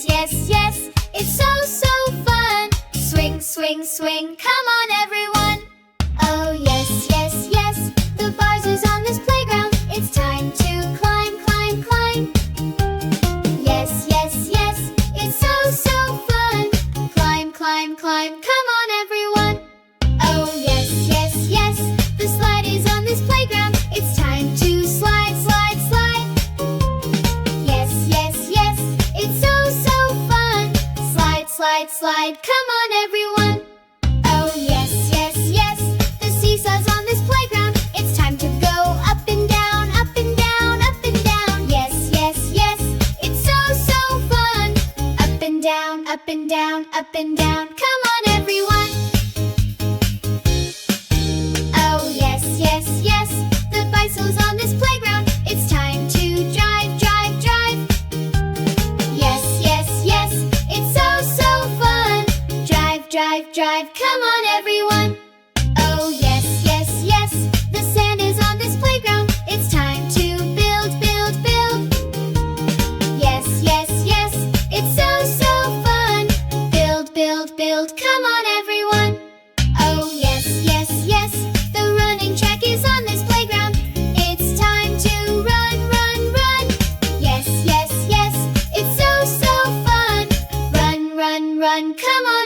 yes, yes, yes, it's so, so fun. Swing, swing, swing, come on everyone. Oh yes, yes, yes, the bars is on this playground. It's time to climb, climb, climb. Yes, yes, yes, it's so, so fun. Climb, climb, climb, come on everyone. Oh yes, yes, yes, the slide is on this playground. It's time to slide, slide, slide. Yes, yes, yes, it's so, so fun. Slide, slide, slide, come on everyone. Oh yes, yes, yes, the seesaw's on this playground. It's time to go up and down, up and down, up and down. Yes, yes, yes, it's so, so fun. Up and down, up and down, up and down. Come on everyone. Oh yes, yes, yes, the bicycle's on this playground. It's time to drive, drive, drive. Yes, yes, yes, it's so, so fun. Drive, drive, drive, come on everyone. Oh yes, yes, yes, the sand is on this playground. It's time to build, build, build. Yes, yes, yes, it's so, so fun. Build, build, build, come on everyone. Oh yes, yes, yes, the running track is on this playground. It's time to run, run, run. Yes, yes, yes, it's so, so fun. Run, run, run, come on